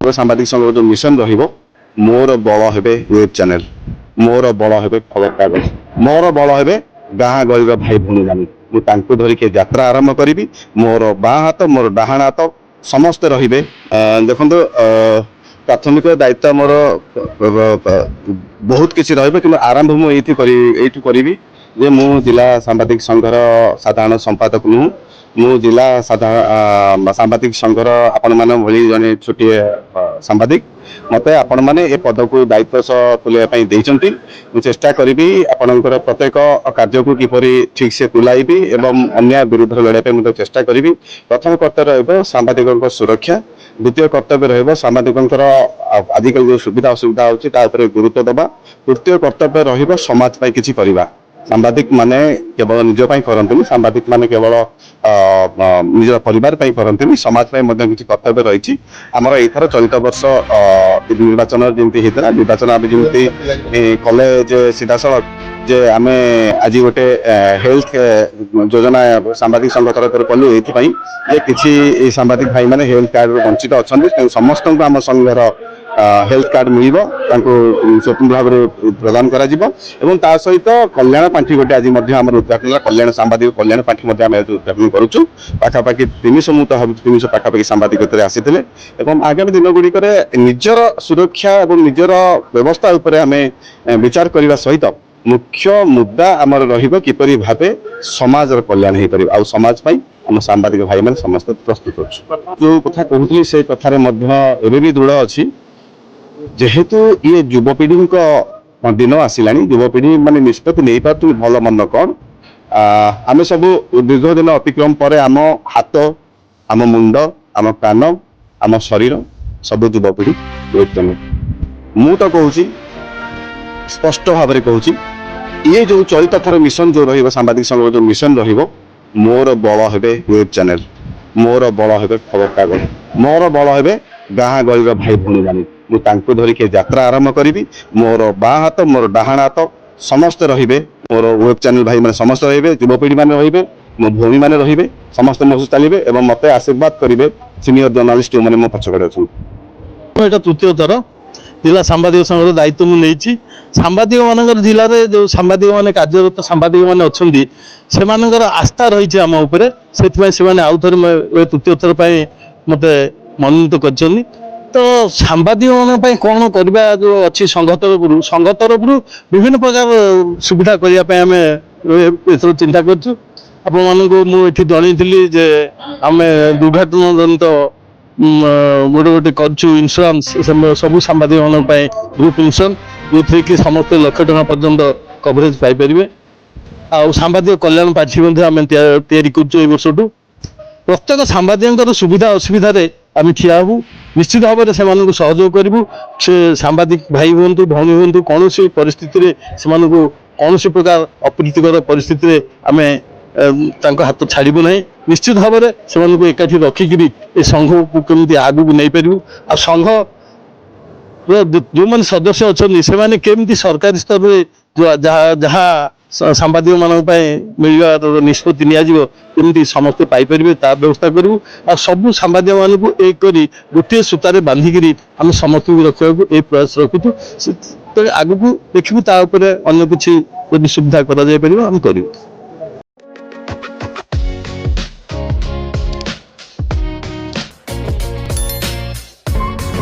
ସାମ୍ବାଦିକ ସଂଘ जो मिशन रहिबो मोर बल हेबे वेब चैनल मोर बल हेबे खबर कागज मोर बल हेबे गाँ गरीब भाई भौणी माने मु तांको धरिके यात्रा आरंभ करिबी मोर बाँ हाथ मोर डाहाण हाथ समस्त रहिबे देखंतु प्राथमिक दायित्व मोर बहुत किसी रहिबे कि आरंभ मु एठी करिबी जे मु जिला सांबादिक संघर साधारण संपादक नु मु जिला सांबादिक संघर आपण मान भली जने छोटी सांबादिक मते आपण माने ए पद को दायित्व तुले पई देइचंती मु चेष्टा करिबी आपणकर प्रत्येक कार्य को किपरि ठीक से तुलाइबी एवं अन्य विरुद्ध लड़ाई पे मु चेष्टा करिबी प्रथम कर्तव्य रहबो सांबादिकक सुरक्षा द्वितीय कर्तव्य रहबो सांबादिककर आजिकल जो सुविधा असुविधा होची ता ऊपर गुरुत्व दबा तृतीय कर्तव्य रहबो समाज पई किछि करिबा सांबादिक माने केवल निज पई करंतनी सांबादिक माने केवल निज परिवार पई करंतनी समाज पई मध्ये किछि कर्तव्य रहिछि हमर एथर चलित वर्ष निर्वाचन जेंति हेतरा निर्वाचन आबे जेंति कॉलेज सीधा सड़क जे आमे आज गोटे हेल्थ योजना सांबादिक संघ तरफ कलु एथि जे किछि सांबादिक भाई माने हेल्थ कार्ड वंचित अछंती समस्त आम संघर हेल्थ कार्ड मिलिबो तांको स्वतंत्र भाव प्रदान करा जिवो एवं ता सहित कल्याण पांठी गोटे आज मध्य हमर उद्घाटन कल्याण सांबादिक कल्याण पांठी मध्य हम उद्घाटन करूछु पाखा पाखी 300 मुत 300 पाखा पाखी सांबादिक तरे आसीथिले एवं आगामी दिन गुडी करे निजर सुरक्षा एवं निजर व्यवस्था ऊपर हमें विचार करबा सहित मुख्य मुद्दा आमर रहिबो किपरि भाबे समाज कल्याण हे परिबो आ समाज पई हम सांबादिक भाई माने समस्त प्रस्तुत होछु जो कथा कहउतली से कथारे मध्य एबे भी दृढ़ अछि जेहेतु ये युवपीढ़ी दिन आसिलानी युवपीढ़ी माने निष्पत्ति नहीं पातु भल मन कौन आम सब दीर्घ दिन अतिक्रम पर आम हाथ आम मुंड आम कान आम शरीर सब युवपीढ़ी मु तो कहूँ स्पष्ट भाव में कहूँ ये जो चलित थर मिशन जो रही सांबादिक संघ जो मिशन रहिबो मोर बल हेबे वेब चैनल मोर बल हेबे खबर कागज मोर बल हेबे गाँ गरीब भाई भौणी माने मु तांको धरिके यात्रा आरंभ करिबी मोर बाँ हाथ मोर डाहाण हाथ समस्त रहिबे मोर वेब चैनल भाई माने समस्त रहिबे युवपीढ़ी माने रहिबे मो भौणी माने रहिबे समस्त मो चलिबे एवं मते आशीर्वाद करिबे सीनियर जर्नलिस्ट माने मो पछकड़े अछन एटा तृतीय थर जिला सांबादिक संघर दायित्व मु नेइछि सांबादिक मानकर जिले में जो सांबादिक माने कार्यरत सांबादिक माने अछंती सेमानकर आस्था रही आम उपरे सेथिबाई सेमाने आउ थर तृतीय थर पई मते मनोनीत करछनी तो सांबादिक मान कौन करवा जो अच्छी संघ तरफ विभिन्न प्रकार सुविधा करने चिंता करूँ आपण मानक जनईली जे आम दुर्घटना जनित गोटे गोटे करूँ इन्शुरांस सब सांबादिक मान ग्रुप इन्शुरांस जो थी कि समस्त लक्ष टका पर्यंत कवरेज पाइपर आ सांबादिक कल्याण पार्टी आम तैयारी वर्षठू प्रत्येक सांबादिक सुविधा असुविधा आम ठिया हूँ निश्चित भाव में से सहयोग करूँ से सांबादिक भाई हूँ भौणी हूँ कौन परिस्थिति से कौन प्रकार अप्रीतिकर परिस्थिति आम हाथ छाड़ू ना निश्चित भाव में से एकाठी रखिकी ए संघ को कमी आगू नहीं पारू आ संघ जो मैंने सदस्य अच्छा से केमी सरकारी स्तर में जहाँ सांबादिक मान मिलवा निष्पत्ति निमती समस्ते पाइपर ता व्यवस्था करूँ आ सब सांबादिक मान एक करी गोटे सूतार बांधिकी आम समस्त रखा प्रयास रखुचु तो आगू देखू अन्य किसी सुविधा करा करूँ।